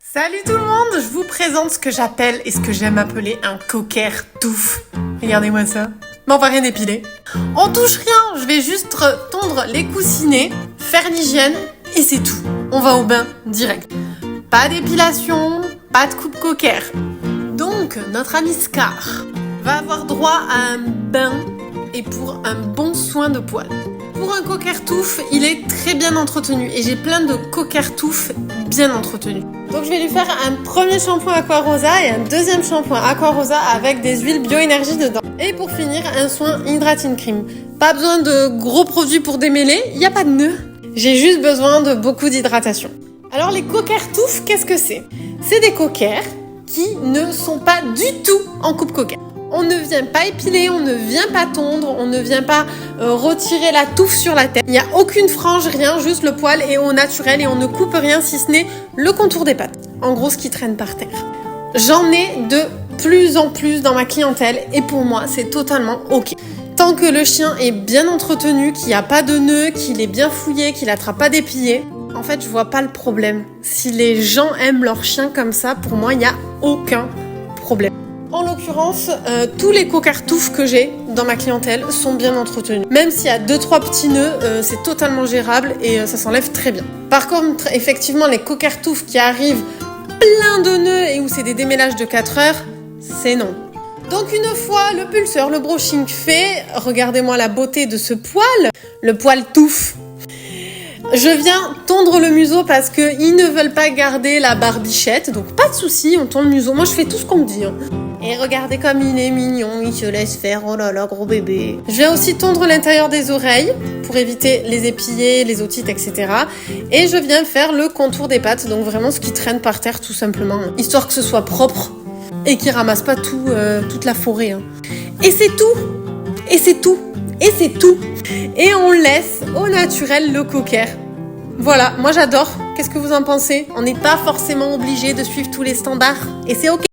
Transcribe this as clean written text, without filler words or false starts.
Salut tout le monde, je vous présente ce que j'appelle et ce que j'aime appeler un cocker touffe. Regardez-moi ça. Mais on va rien épiler. On touche rien, je vais juste tondre les coussinets, faire l'hygiène et c'est tout. On va au bain direct. Pas d'épilation, pas de coupe cocker. Donc notre ami Scar va avoir droit à un bain et pour un bon soin de poils. Pour un cocker touffe, il est très bien entretenu et j'ai plein de cocker touffe bien entretenus. Donc je vais lui faire un premier shampoing Aqua Rosa et un deuxième shampoing Aqua Rosa avec des huiles bioénergie dedans. Et pour finir, un soin Hydrating Cream. Pas besoin de gros produits pour démêler, il n'y a pas de nœuds. J'ai juste besoin de beaucoup d'hydratation. Alors les cocker touffes, qu'est-ce que c'est ? C'est des cockers qui ne sont pas du tout en coupe cocker. On ne vient pas épiler, on ne vient pas tondre, on ne vient pas retirer la touffe sur la tête. Il n'y a aucune frange, rien, juste le poil est au naturel et on ne coupe rien si ce n'est le contour des pattes. En gros, ce qui traîne par terre. J'en ai de plus en plus dans ma clientèle et pour moi, c'est totalement ok. Tant que le chien est bien entretenu, qu'il n'y a pas de nœuds, qu'il est bien fouillé, qu'il n'attrape pas des pieds, en fait, je vois pas le problème. Si les gens aiment leur chien comme ça, pour moi, il n'y a aucun problème. En l'occurrence, tous les cocker touffes que j'ai dans ma clientèle sont bien entretenus. Même s'il y a 2-3 petits nœuds, c'est totalement gérable et ça s'enlève très bien. Par contre, effectivement, les cocker touffes qui arrivent plein de nœuds et où c'est des démêlages de 4 heures, c'est non. Donc une fois le pulseur, le brushing fait, regardez-moi la beauté de ce poil, le poil touffe. Je viens tondre le museau parce qu'ils ne veulent pas garder la barbichette, donc pas de souci, on tond le museau. Moi je fais tout ce qu'on me dit. Et regardez comme il est mignon, il se laisse faire, oh là là, gros bébé. Je viens aussi tondre l'intérieur des oreilles pour éviter les épillés, les otites, etc. Et je viens faire le contour des pattes, donc vraiment ce qui traîne par terre tout simplement, histoire que ce soit propre et qu'il ramasse pas toute la forêt. Et c'est tout. Et c'est tout. Et c'est tout. Et on laisse au naturel le cocker. Voilà, moi j'adore. Qu'est-ce que vous en pensez ? On n'est pas forcément obligé de suivre tous les standards. Et c'est ok.